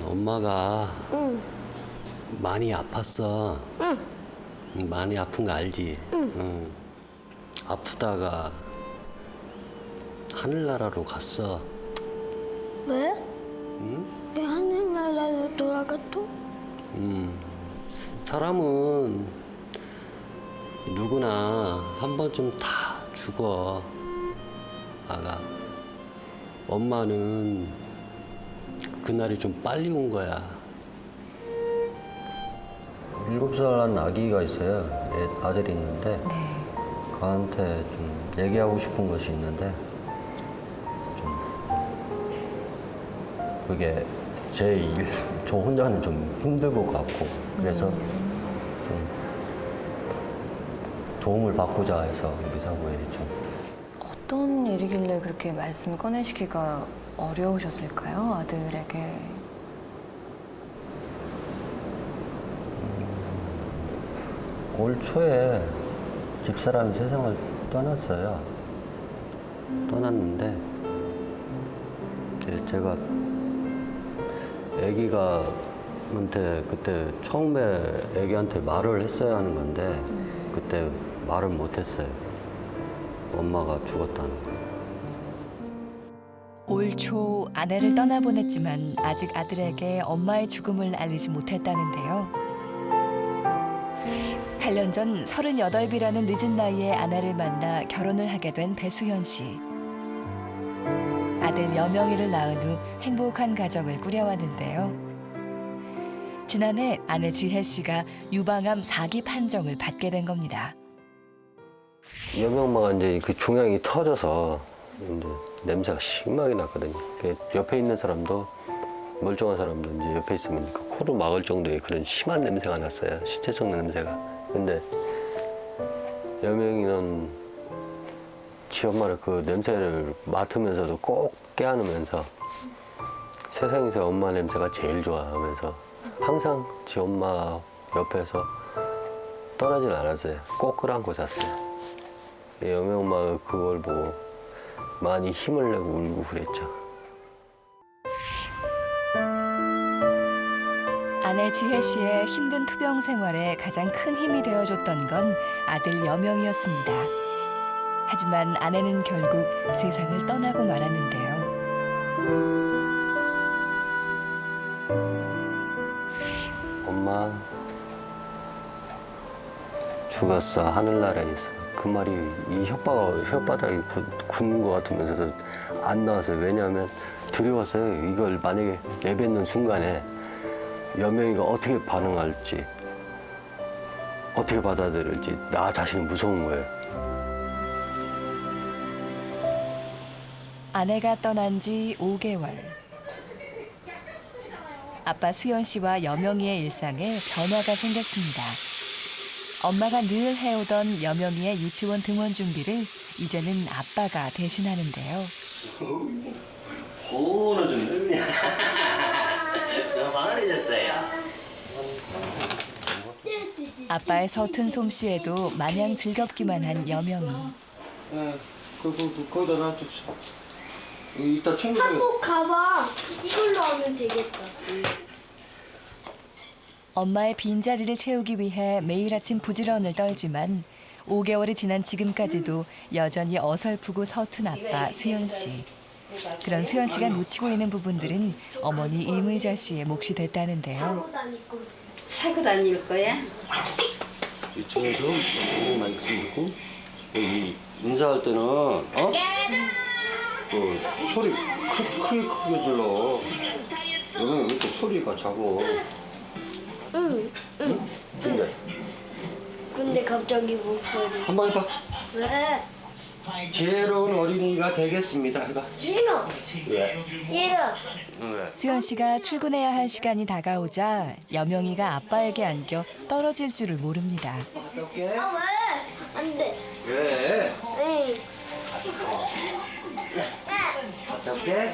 엄마가 응. 많이 아팠어. 응. 많이 아픈 거 알지? 응. 아프다가 하늘나라로 갔어. 왜? 응? 왜 하늘나라로 돌아갔어? 사람은 누구나 한 번쯤 다 죽어. 아가. 엄마는 그날이 좀 빨리 온 거야. 7살 아기가 있어요. 아들이 있는데 그한테 좀 얘기하고 싶은 것이 있는데 좀 그게 저 혼자는 좀 힘들 것 같고 그래서 좀 도움을 받고자 해서 미사고에 좀. 어떤 일이길래 그렇게 말씀을 꺼내시기가 어려우셨을까요, 아들에게? 올 초에 집사람이 세상을 떠났어요. 떠났는데 제가 애기가한테 그때 처음에 애기한테 말을 했어야 하는 건데 그때 말을 못했어요. 엄마가 죽었다는 거. 올 초 아내를 떠나보냈지만 아직 아들에게 엄마의 죽음을 알리지 못했다는데요. 8년 전 38이라는 늦은 나이에 아내를 만나 결혼을 하게 된 배수현 씨. 아들 여명이를 낳은 후 행복한 가정을 꾸려왔는데요. 지난해 아내 지혜 씨가 유방암 4기 판정을 받게 된 겁니다. 여명마가 이제 그 종양이 터져서 이제 냄새가 심하게 났거든요. 옆에 있는 사람도 멀쩡한 사람도 이제 옆에 있으면 그 코로 막을 정도의 그런 심한 냄새가 났어요. 시체성 냄새가. 근데 여명이는 지 엄마를 그 냄새를 맡으면서도 꼭 껴안으면서 세상에서 엄마 냄새가 제일 좋아 하면서 항상 지 엄마 옆에서 떠나질 않았어요. 꼭 끌어안고 잤어요. 여명 엄마가 그걸 보고 많이 힘을 내고 울고 그랬죠. 아내 지혜 씨의 힘든 투병 생활에 가장 큰 힘이 되어줬던 건 아들 여명이었습니다. 하지만 아내는 결국 세상을 떠나고 말았는데요. 엄마 죽었어. 하늘나라에 있어. 그 말이 이 혓바닥이 굳는 것 같으면서도 안 나왔어요. 왜냐하면 두려웠어요. 이걸 만약에 내뱉는 순간에 여명이가 어떻게 반응할지, 어떻게 받아들일지 나 자신이 무서운 거예요. 아내가 떠난 지 5개월. 아빠 수연 씨와 여명이의 일상에 변화가 생겼습니다. 엄마가 늘 해오던 여명이의 유치원 등원 준비를 이제는 아빠가 대신하는데요. 오늘 좀 늦냐? 너무 방아해졌어요. 아빠의 서툰 솜씨에도 마냥 즐겁기만 한 여명이. 네, 거기다 놔둡시다. 이따 챙겨. 한국 가봐. 이걸로 하면 되겠다. 엄마의 빈자리를 채우기 위해 매일 아침 부지런을 떨지만 5개월이 지난 지금까지도 여전히 어설프고 서툰 아빠 수연 씨. 그런 수연 씨가 놓치고 있는 부분들은 어머니 이의자 씨의 몫이 됐다는데요. 차고 다닐 거야? 이쪽에서 많이 듣고 여기 인사할 때는 그 소리 크게 질러. 여기 왜 이렇게 소리가 작어? 응. 근데 갑자기 목소리. 한번 해봐. 왜? 지혜로운 어린이가 되겠습니다. 해봐. 싫어. 왜? 싫어. 왜? 수연 씨가 출근해야 할 시간이 다가오자 여명이가 아빠에게 안겨 떨어질 줄을 모릅니다. 갔다 올게. 아 왜? 안 돼. 왜? 응. 갔다 올게.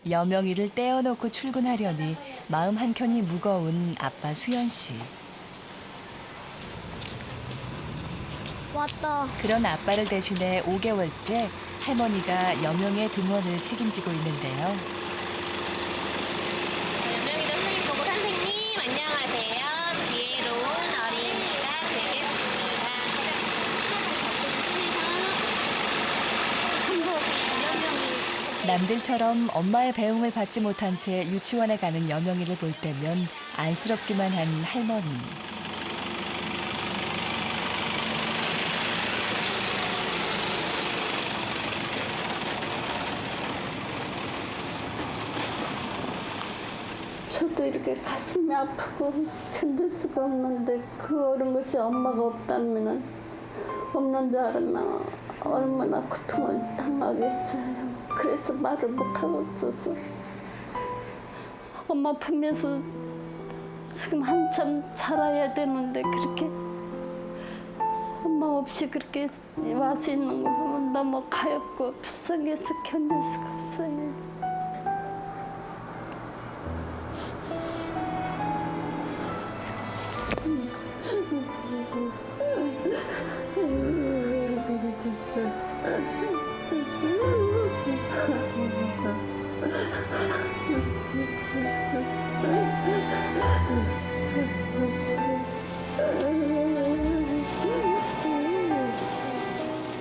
여명이를 떼어놓고 출근하려니 마음 한켠이 무거운 아빠 수연 씨. 왔다. 그런 아빠를 대신해 5개월째 할머니가 여명의 등원을 책임지고 있는데요. 안녕하세요. 지혜로운 어린이가 되겠습니다. 남들처럼 엄마의 배웅을 받지 못한 채 유치원에 가는 여명이를 볼 때면 안쓰럽기만 한 할머니. 저도 이렇게 가슴이 아프고 견딜 수가 없는데 그 어른 것이 엄마가 없다면 없는 줄 알면 얼마나 고통을 당하겠어요. 그래서 말을 못하고 있어서 엄마 품에서 지금 한참 자라야 되는데 그렇게 엄마 없이 그렇게 와서 있는 거 보면 너무 가엽고 불쌍해서 견딜 수가 없어요.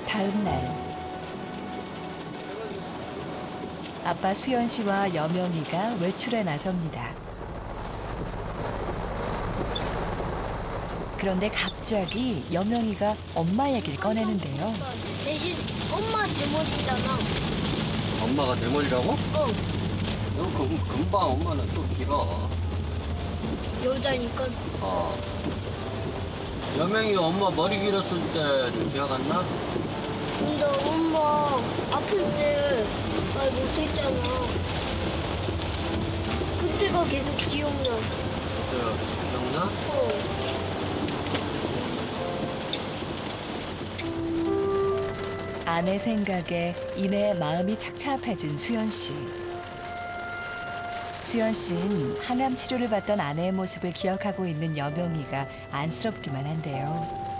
다음 날 아빠 수연 씨와 여명이가 외출에 나섭니다. 그런데 갑자기 여명이가 엄마 얘기를 꺼내는데요. 대신 엄마 대머리잖아. 엄마가 내 머리라고? 너 금방 엄마는 또 길어. 여자니까. 여명이 엄마 머리 길었을 때 기억 안 나? 근데 엄마 아플 때 말 못했잖아. 그때가 계속 기억나. 그때가 계속 기억나? 아내 생각에 이내 마음이 착잡해진 수연 씨. 수연 씨는 항암 치료를 받던 아내의 모습을 기억하고 있는 여명이가 안쓰럽기만 한데요.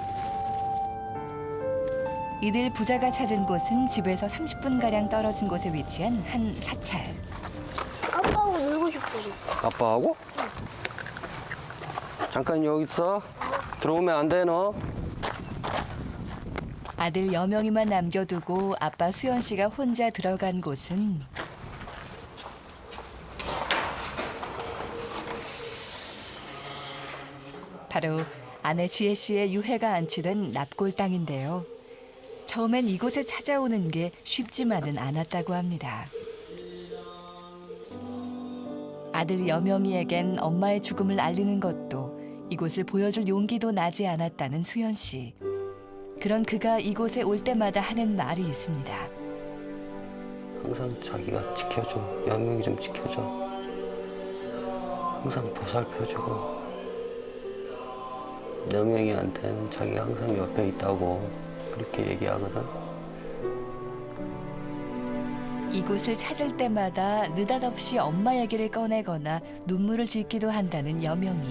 이들 부자가 찾은 곳은 집에서 30분가량 떨어진 곳에 위치한 한 사찰. 아빠하고 놀고 싶어. 아빠하고? 잠깐 여기 있어. 들어오면 안 돼, 너. 아들 여명이만 남겨두고 아빠 수연 씨가 혼자 들어간 곳은 바로 아내 지혜 씨의 유해가 안치된 납골 땅인데요. 처음엔 이곳에 찾아오는 게 쉽지만은 않았다고 합니다. 아들 여명이에겐 엄마의 죽음을 알리는 것도 이곳을 보여줄 용기도 나지 않았다는 수연 씨. 그런 그가 이곳에 올 때마다 하는 말이 있습니다. 항상 자기가 지켜줘. 여명이 좀 지켜줘. 항상 보살펴주고. 여명이한테는 자기가 항상 옆에 있다고 그렇게 얘기하거든. 이곳을 찾을 때마다 느닷없이 엄마 얘기를 꺼내거나 눈물을 짓기도 한다는 여명이.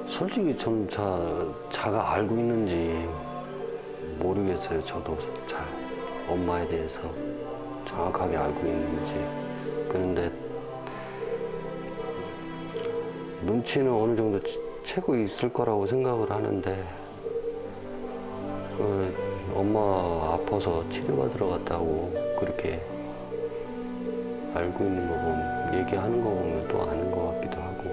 솔직히 좀 자가 알고 있는지 모르겠어요. 저도 잘 엄마에 대해서 정확하게 알고 있는지. 그런데 눈치는 어느 정도 채고 있을 거라고 생각을 하는데 엄마 아파서 치료받으러 갔다고 그렇게 알고 있는 거 보면 얘기하는 거 보면 또 아는 것 같기도 하고.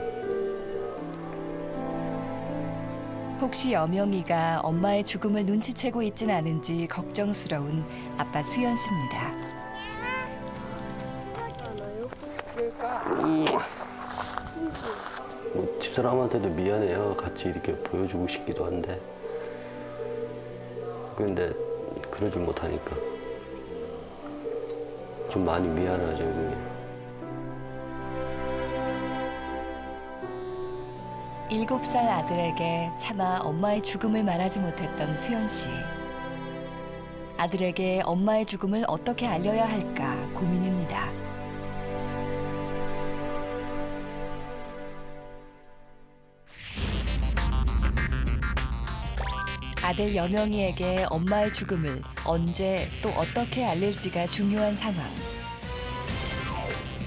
혹시 여명이가 엄마의 죽음을 눈치채고 있진 않은지 걱정스러운 아빠 수연 씨입니다. 뭐 집사람한테도 미안해요. 같이 이렇게 보여주고 싶기도 한데. 그런데 그러지 못하니까 좀 많이 미안하죠. 그게. 7살 아들에게 차마 엄마의 죽음을 말하지 못했던 수연 씨. 아들에게 엄마의 죽음을 어떻게 알려야 할까 고민입니다. 아들 여명이에게 엄마의 죽음을 언제 또 어떻게 알릴지가 중요한 상황.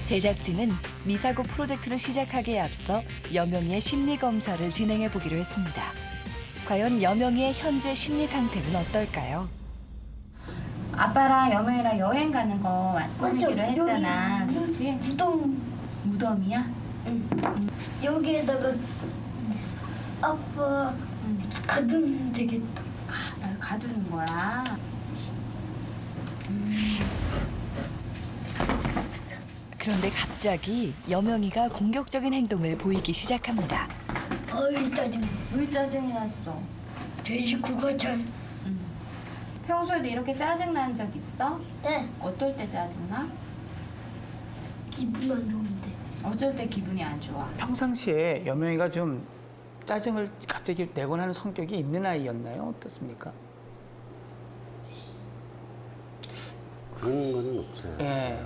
제작진은 미사고 프로젝트를 시작하기에 앞서 여명이의 심리 검사를 진행해 보기로 했습니다. 과연 여명이의 현재 심리 상태는 어떨까요? 아빠랑 여명이랑 여행 가는 거 꾸미기로 했잖아. 여기 그렇지? 무덤이야? 여기에다가 아빠 가두면 되겠다. 날 가두는 거야. 그런데 갑자기 여명이가 공격적인 행동을 보이기 시작합니다. 어이 짜증. 왜 짜증이 났어? 돼지국어 잘. 평소에도 이렇게 짜증 난 적 있어? 네. 어떨 때 짜증 나? 기분 안 좋은데. 어쩔 때 기분이 안 좋아? 평상시에 여명이가 좀 짜증을 갑자기 내곤 하는 성격이 있는 아이였나요? 어떻습니까? 그런 거는 없어요. 예.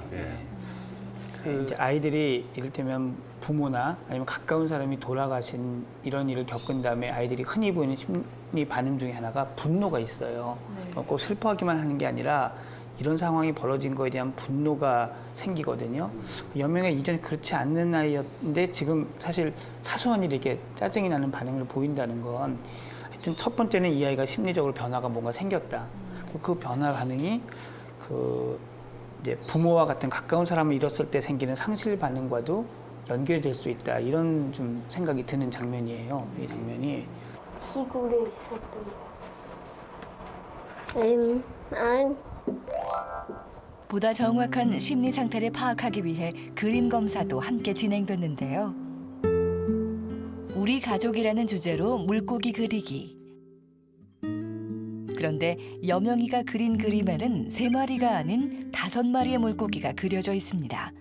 이제 아이들이 이를테면 부모나 아니면 가까운 사람이 돌아가신 이런 일을 겪은 다음에 아이들이 흔히 보이는 심리 반응 중에 하나가 분노가 있어요. 꼭 슬퍼하기만 하는 게 아니라 이런 상황이 벌어진 거에 대한 분노가 생기거든요. 여명이가 이전에 그렇지 않는 아이였는데 지금 사실 사소한 일에 이렇게 짜증이 나는 반응을 보인다는 건 하여튼 첫 번째는 이 아이가 심리적으로 변화가 뭔가 생겼다. 그 변화 반응이 이제 부모와 같은 가까운 사람을 잃었을 때 생기는 상실 반응과도 연결될 수 있다. 이런 좀 생각이 드는 장면이에요. 이 장면이. 시골에 있었던 거. 보다 정확한 심리 상태를 파악하기 위해 그림 검사도 함께 진행됐는데요. 우리 가족이라는 주제로 물고기 그리기. 그런데 여명이가 그린 그림에는 3마리가 아닌 5마리의 물고기가 그려져 있습니다.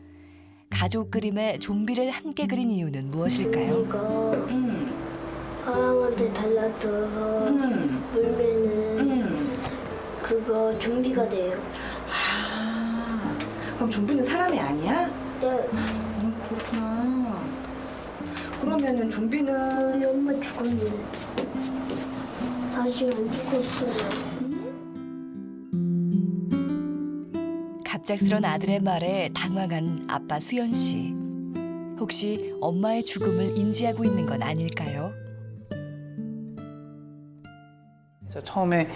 가족 그림에 좀비를 함께 그린 이유는 무엇일까요? 이거 사람한테 달라들어서 물면은 그거 좀비가 돼요. 그럼 좀비는 사람이 아니야? 네. 그렇구나. 그러면은 좀비는 우리 엄마 죽었는데 다시 안 죽었어요. 갑작스런 아들의 말에 당황한 아빠 수연 씨. 혹시 엄마의 죽음을 인지하고 있는 건 아닐까요? 그래서 처음에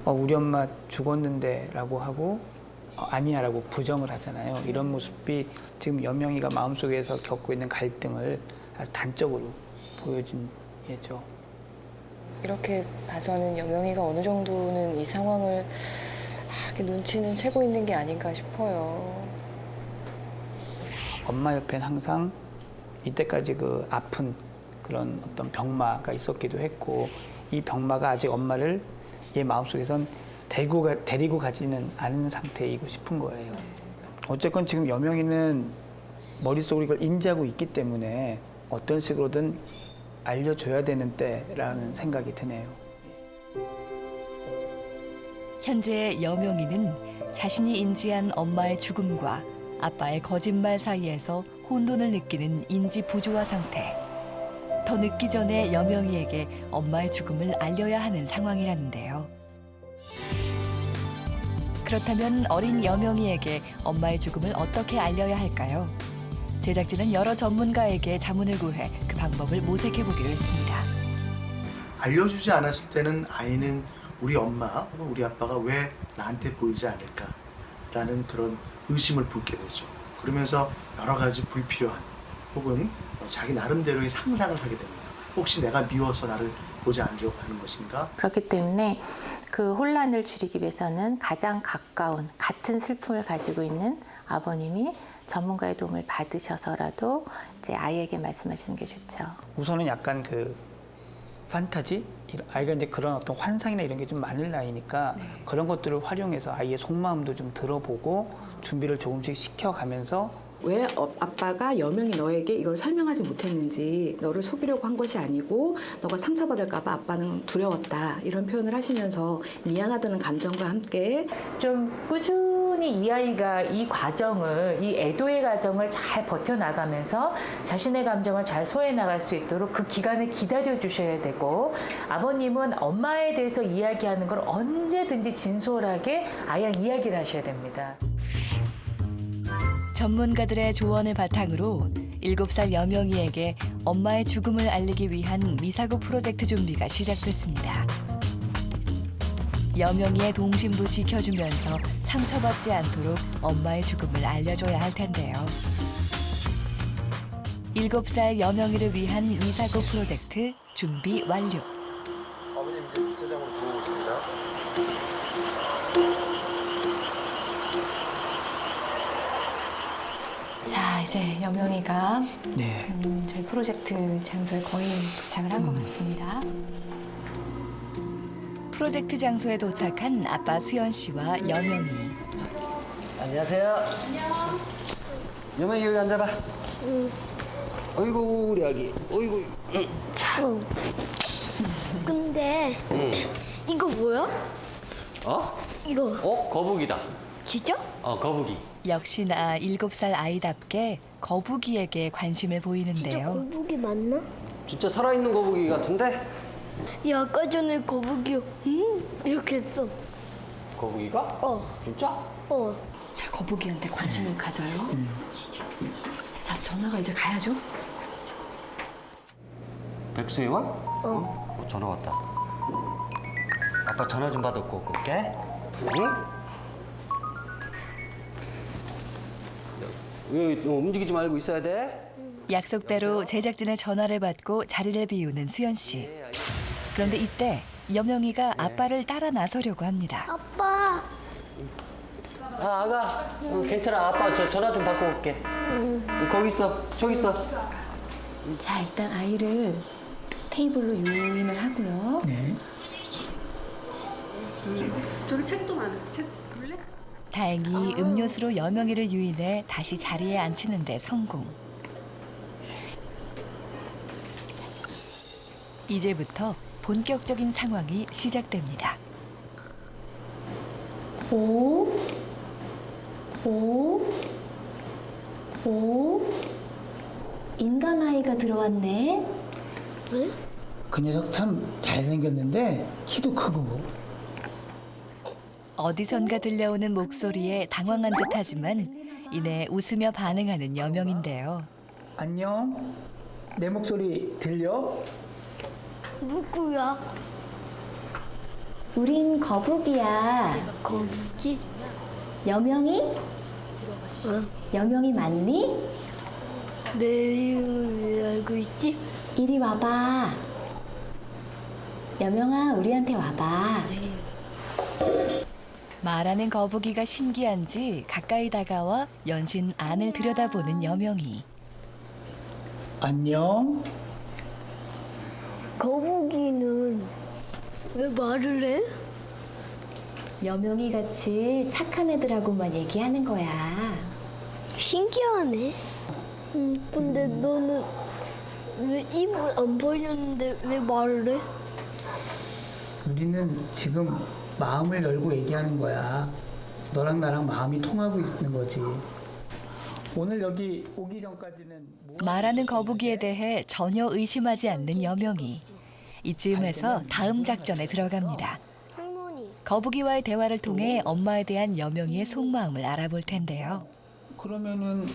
우리 엄마 죽었는데라고 하고 아니야라고 부정을 하잖아요. 이런 모습이 지금 여명이가 마음속에서 겪고 있는 갈등을 아주 단적으로 보여준 예죠. 이렇게 봐서는 여명이가 어느 정도는 이 상황을 이렇게 눈치는 채고 있는 게 아닌가 싶어요. 엄마 옆엔 항상 이때까지 그 아픈 그런 어떤 병마가 있었기도 했고 이 병마가 아직 엄마를 얘 마음속에선 데리고 가지는 않은 상태이고 싶은 거예요. 어쨌건 지금 여명이는 머릿속으로 이걸 인지하고 있기 때문에 어떤 식으로든 알려줘야 되는 때라는 생각이 드네요. 현재 여명이는 자신이 인지한 엄마의 죽음과 아빠의 거짓말 사이에서 혼돈을 느끼는 인지 부조화 상태. 더 늦기 전에 여명이에게 엄마의 죽음을 알려야 하는 상황이라는데요. 그렇다면 어린 여명이에게 엄마의 죽음을 어떻게 알려야 할까요? 제작진은 여러 전문가에게 자문을 구해 그 방법을 모색해보기로 했습니다. 알려주지 않았을 때는 아이는 우리 엄마 혹은 우리 아빠가 왜 나한테 보이지 않을까라는 그런 의심을 품게 되죠. 그러면서 여러 가지 불필요한 혹은 자기 나름대로의 상상을 하게 됩니다. 혹시 내가 미워서 나를 보지 않으려고 하는 것인가? 그렇기 때문에 그 혼란을 줄이기 위해서는 가장 가까운 같은 슬픔을 가지고 있는 아버님이 전문가의 도움을 받으셔서라도 이제 아이에게 말씀하시는 게 좋죠. 우선은 약간 그 판타지? 아이가 이제 그런 어떤 환상이나 이런 게 좀 많을 나이니까 그런 것들을 활용해서 아이의 속마음도 좀 들어보고 준비를 조금씩 시켜가면서 왜 아빠가 여명이 너에게 이걸 설명하지 못했는지 너를 속이려고 한 것이 아니고 너가 상처받을까 봐 아빠는 두려웠다 이런 표현을 하시면서 미안하다는 감정과 함께 좀 꾸준히 이 아이가 이 과정을 이 애도의 과정을 잘 버텨나가면서 자신의 감정을 잘 소화해나갈 수 있도록 그 기간을 기다려 주셔야 되고 아버님은 엄마에 대해서 이야기하는 걸 언제든지 진솔하게 아이랑 이야기를 하셔야 됩니다. 전문가들의 조언을 바탕으로 7살 여명이에게 엄마의 죽음을 알리기 위한 미사고 프로젝트 준비가 시작됐습니다. 여명이의 동심도 지켜주면서 상처받지 않도록 엄마의 죽음을 알려줘야 할 텐데요. 7살 여명이를 위한 미사고 프로젝트 준비 완료. 아버님 이제 주차장으로 들어오십니다. 자, 이제 여명이가 네. 저희 프로젝트 장소에 거의 도착을 한 것 같습니다. 프로젝트 장소에 도착한 아빠 수연 씨와 여명이. 안녕하세요. 여명이 여기 앉아봐. 어이구 우리 아기. 어이구. 자. 근데 이거 뭐야? 어? 이거 거북이다. 진짜? 거북이. 역시나 7살 아이답게 거북이에게 관심을 진짜 보이는데요. 거북이 맞나? 진짜 살아있는 거북이 같은데? 야, 아까 전에 거북이 이렇게 했어. 거북이가? 진짜? 자, 거북이한테 관심을 가져요. 자, 전화가 이제 가야죠. 백수이원? 전화 왔다. 아빠 전화 좀 받았고 올게. 응? 움직이지 말고 있어야 돼. 약속대로 제작진의 전화를 받고 자리를 비우는 수연 씨. 그런데 이때 여명이가 아빠를 따라 나서려고 합니다. 아빠. 아가. 괜찮아. 아빠 저 전화 좀 받고 올게. 거기 있어. 저기 있어. 자, 일단 아이를 테이블로 유인을 하고요. 네. 저기 책도 많아. 책 볼래? 다행히 음료수로 여명이를 유인해 다시 자리에 앉히는 데 성공. 이제부터 본격적인 상황이 시작됩니다. 오. 인간 아이가 들어왔네. 그 녀석 참 잘생겼는데 키도 크고. 어디선가 들려오는 목소리에 당황한 듯하지만 이내 웃으며 반응하는 여명인데요. 안녕. 내 목소리 들려? 누구야? 우린 거북이야. 거북이? 여명이? 여명이 맞니? 내 이름을 왜 알고 있지? 이리 와봐. 여명아, 우리한테 와봐. 말하는 거북이가 신기한지 가까이 다가와 연신 안을 들여다보는 여명이. 안녕. 거북이는 왜 말을 해? 여명이 같이 착한 애들하고만 얘기하는 거야. 신기하네. 근데 너는 왜 입을 안 벌렸는데 왜 말을 해? 우리는 지금 마음을 열고 얘기하는 거야. 너랑 나랑 마음이 통하고 있는 거지. 오늘 여기 오기 전까지는 말하는 거북이에 대해 전혀 의심하지 않는 여명이. 이쯤에서 다음 작전에 들어갑니다. 거북이와의 대화를 통해 엄마에 대한 여명이의 속마음을 알아볼 텐데요. 그러면은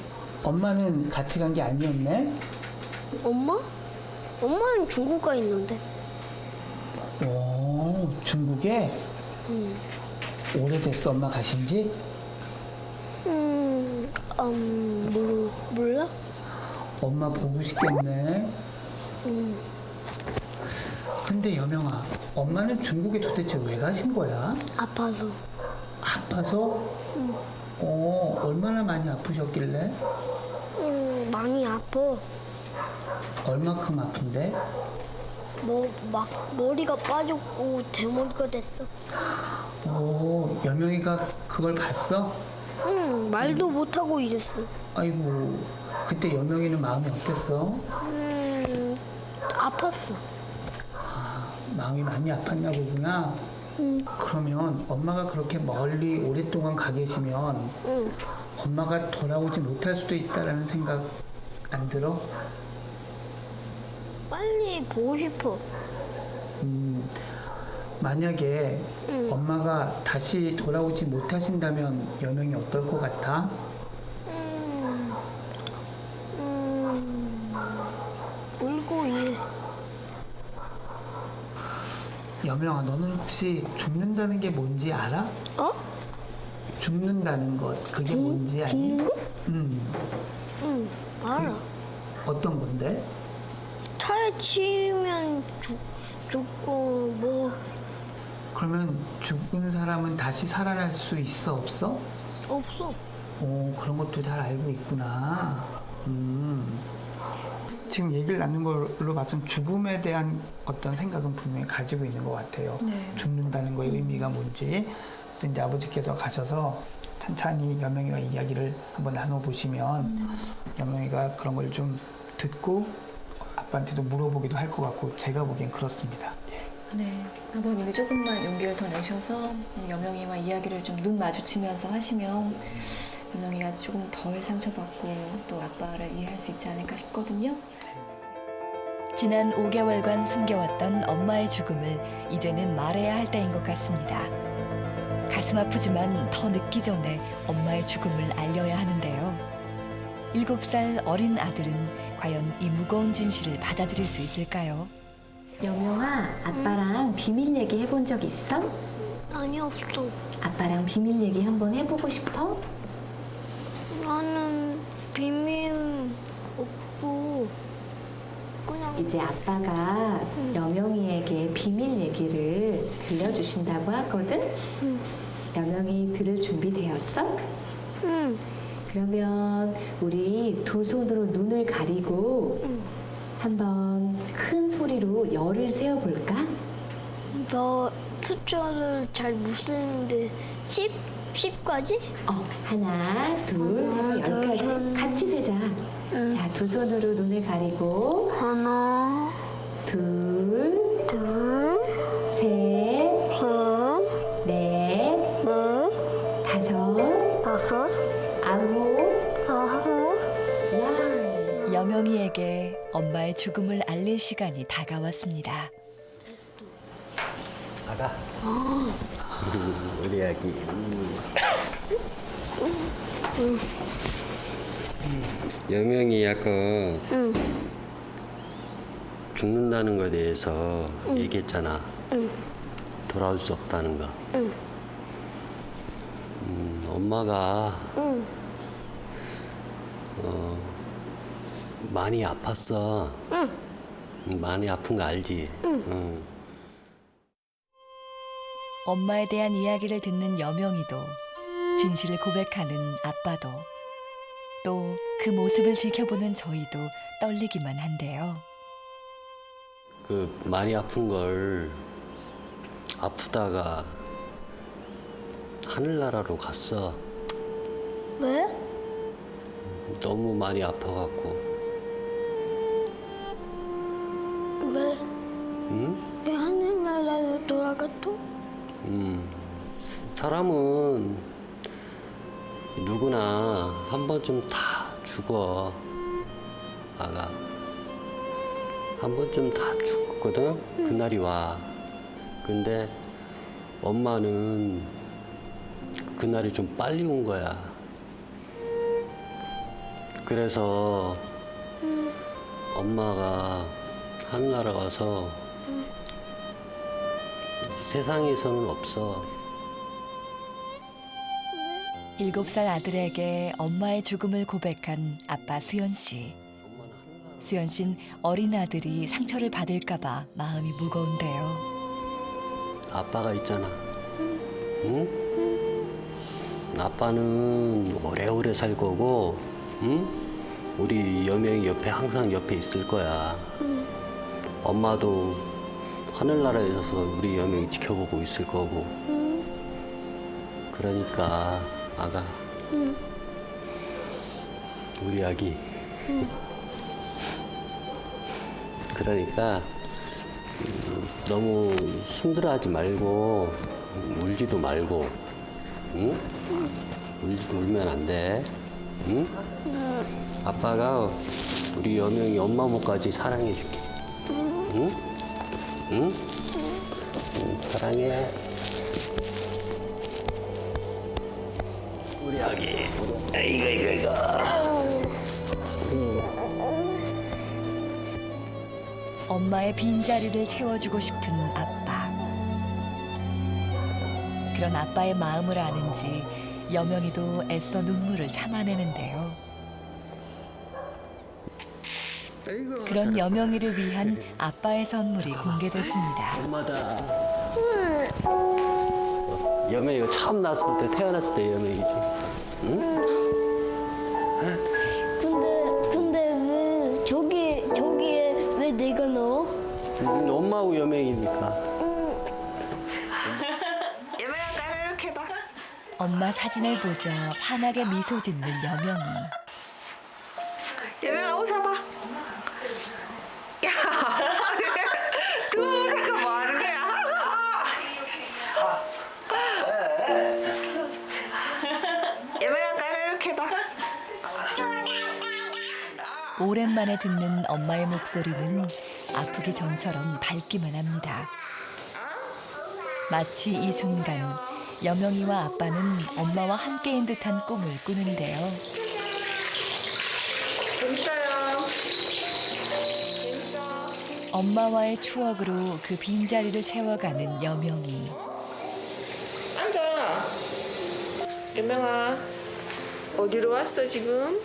엄마는 같이 간 게 아니었네? 엄마? 엄마는 중국 가 있는데. 오, 중국에? 오래됐어, 엄마 가신지? 몰라? 엄마 보고 싶겠네. 근데 여명아, 엄마는 중국에 도대체 왜 가신 거야? 아파서. 아파서? 얼마나 많이 아프셨길래? 많이 아파. 얼마큼 아픈데? 막 머리가 빠졌고 대머리가 됐어. 여명이가 그걸 봤어? 말도 못하고 이랬어. 아이고, 그때 여명이는 마음이 어땠어? 아팠어. 마음이 많이 아팠나 보구나. 그러면 엄마가 그렇게 멀리 오랫동안 가 계시면 엄마가 돌아오지 못할 수도 있다라는 생각 안 들어? 빨리 보고 싶어. 만약에 엄마가 다시 돌아오지 못하신다면 여명이 어떨 것 같아? 여명아, 너는 혹시 죽는다는 게 뭔지 알아? 어? 죽는다는 것, 그게 뭔지 아니? 죽는 거? 응. 알아. 어떤 건데? 차에 치면 죽고 뭐 그러면 죽은 사람은 다시 살아날 수 있어, 없어? 없어. 오, 그런 것도 잘 알고 있구나. 지금 얘기를 나눈 걸로 봐서는 죽음에 대한 어떤 생각은 분명히 가지고 있는 것 같아요. 네. 죽는다는 거의 의미가 뭔지. 그래서 이제 아버지께서 가셔서 천천히 여명이와 이야기를 한번 나눠보시면 여명이가 그런 걸 좀 듣고 아빠한테도 물어보기도 할 것 같고 제가 보기엔 그렇습니다. 네, 아버님이 조금만 용기를 더 내셔서 여명이와 이야기를 좀 눈 마주치면서 하시면 여명이가 조금 덜 상처받고 또 아빠를 이해할 수 있지 않을까 싶거든요. 지난 5개월간 숨겨왔던 엄마의 죽음을 이제는 말해야 할 때인 것 같습니다. 가슴 아프지만 더 늦기 전에 엄마의 죽음을 알려야 하는데요. 7살 어린 아들은 과연 이 무거운 진실을 받아들일 수 있을까요? 여명아, 아빠랑 비밀 얘기 해본 적 있어? 아니 없어. 아빠랑 비밀 얘기 한번 해보고 싶어? 나는 비밀 없고 그냥 이제 아빠가 여명이에게 비밀 얘기를 들려주신다고 하거든? 여명이 들을 준비 되었어? 응. 그러면 우리 두 손으로 눈을 가리고 한번 큰 소리로 열을 세어볼까? 나 숫자를 잘 못 세는데 10까지? 하나, 둘, 해서 둘, 10까지 셋. 같이 세자. 자, 두 손으로 눈을 가리고 하나, 둘, 둘, 셋, 셋, 넷, 넷, 다섯, 아홉, 여명이에게 엄마의 죽음을 알릴 시간이 다가왔습니다. 아가. 우리 아기. 여명이 아까 죽는다는 거에 대해서 얘기했잖아. 돌아올 수 없다는 거. 엄마가 많이 아팠어. 많이 아픈 거 알지? 엄마에 대한 이야기를 듣는 여명이도 진실을 고백하는 아빠도 또 그 모습을 지켜보는 저희도 떨리기만 한데요. 그 많이 아픈 걸 아프다가 하늘나라로 갔어. 왜? 너무 많이 아파갖고. 왜? 응? 왜 하늘나라로 돌아갔어? 사람은 누구나 한 번쯤 다 죽어. 아가. 한 번쯤 다 죽거든? 그날이 와. 근데 엄마는 그날이 좀 빨리 온 거야. 그래서 엄마가 하늘나라 가서 세상에서는 없어. 7살 아들에게 엄마의 죽음을 고백한 아빠 수연 씨. 수연 씨는 어린 아들이 상처를 받을까봐 마음이 무거운데요. 아빠가 있잖아. 응? 아빠는 오래오래 살 거고, 응? 우리 여명이 옆에 항상 옆에 있을 거야. 엄마도 하늘나라에 있어서 우리 여명이 지켜보고 있을 거고. 그러니까 아가, 우리 아기. 그러니까 너무 힘들어하지 말고 울지도 말고, 응? 울면 안 돼. 응? 아빠가 우리 여명이 엄마 목까지 사랑해줄게. 응? 응? 사랑해. 우리 아기. 이거. 엄마의 빈자리를 채워주고 싶은 아빠. 그런 아빠의 마음을 아는지 여명이도 애써 눈물을 참아내는데요. 그런 여명이를 위한 아빠의 선물이 공개됐습니다. 엄마다. 여명이가 처음 났을 때, 태어났을 때 여명이지. 응? 근데 왜 저기에 왜 내가 넣어? 엄마하고 여명이니까. 엄마 사진을 보자 환하게 미소 짓는 여명이. 여명아 옷 사봐. 야, 그 잠깐 뭐 하는 거야? 여명아 나를 이렇게 봐. 오랜만에 듣는 엄마의 목소리는 아프기 전처럼 밝기만 합니다. 마치 이 순간 여명이와 아빠는 엄마와 함께인 듯한 꿈을 꾸는데요. 재밌어요. 엄마와의 추억으로 그 빈자리를 채워가는 여명이. 앉아. 여명아 어디로 왔어 지금?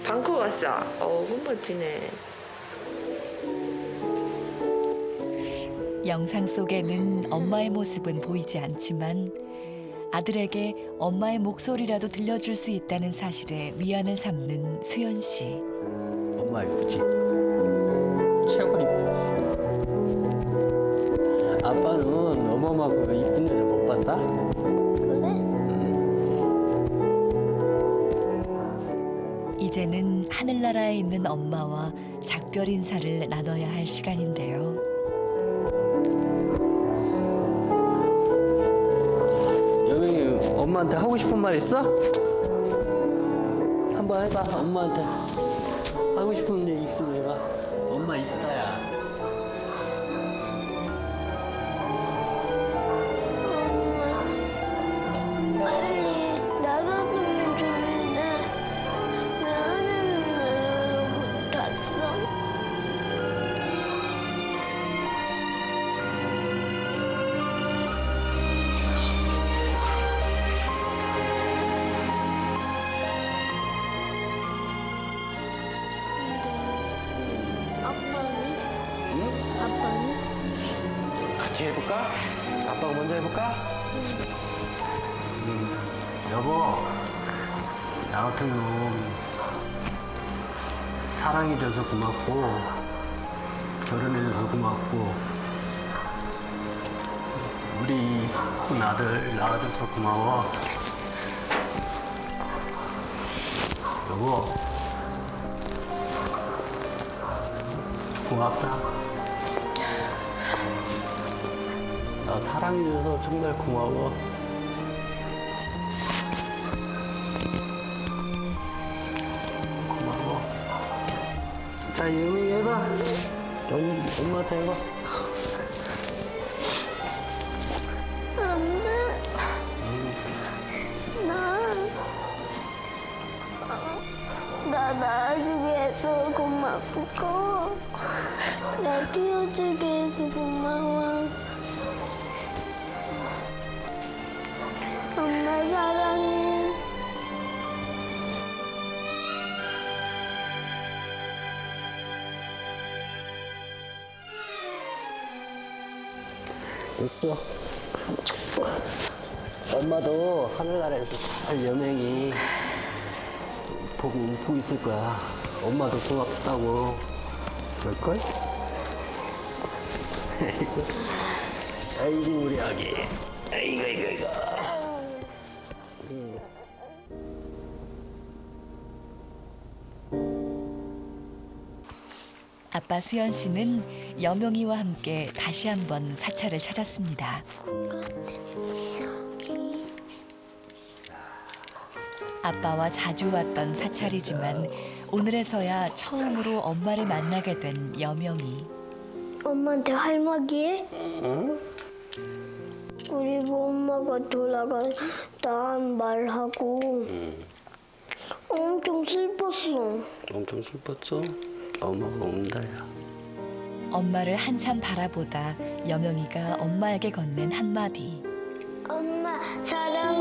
방콕 왔어. 어우 멋지네. 영상 속에는 엄마의 모습은 보이지 않지만 아들에게 엄마의 목소리라도 들려줄 수 있다는 사실에 위안을 삼는 수연 씨. 엄마 이쁘지? 최고 이쁘지? 아빠는 어머만큼 이쁜 여자 못 봤다? 이제는 하늘나라에 있는 엄마와 작별 인사를 나눠야 할 시간인데요. 여명이 엄마한테 하고 싶은 말 있어? 한번 해봐. 엄마한테 하고 싶은 얘기 있으면 해봐. 엄마 이쁘다야. 빨리 나가주면 좋은데 왜 하나는 못 탔어? 아빠는? 같이 해볼까? 아빠가 먼저 해볼까? 여보, 나 같은 놈 사랑해줘서 고맙고 결혼해줘서 고맙고 우리 이쁜 아들 낳아줘서 고마워. 여보, 고맙다. 나 사랑해줘서 정말 고마워. 고마워. 자, 여명이 해봐. 엄마한테 해봐. 엄마, 나 낳아주게 해서 고맙고 나 키워주게 해서 고마워. 엄마 사랑해. 됐어. 엄마도 하늘나라에서 잘 여명이 보고 웃고 있을 거야. 엄마도 고맙다고 그럴걸? 아이고 우리 아기. 아이고. 아빠 수연 씨는 여명이와 함께 다시 한번 사찰을 찾았습니다. 아빠와 자주 왔던 사찰이지만 오늘에서야 처음으로 엄마를 만나게 된 여명이. 엄마한테 할머니해? 응? 그리고 엄마가 돌아가다는 말하고 엄청 슬펐어. 엄청 슬펐어? 엄마가 운다야. 엄마를 한참 바라보다 여명이가 엄마에게 건넨 한마디. 엄마 사랑.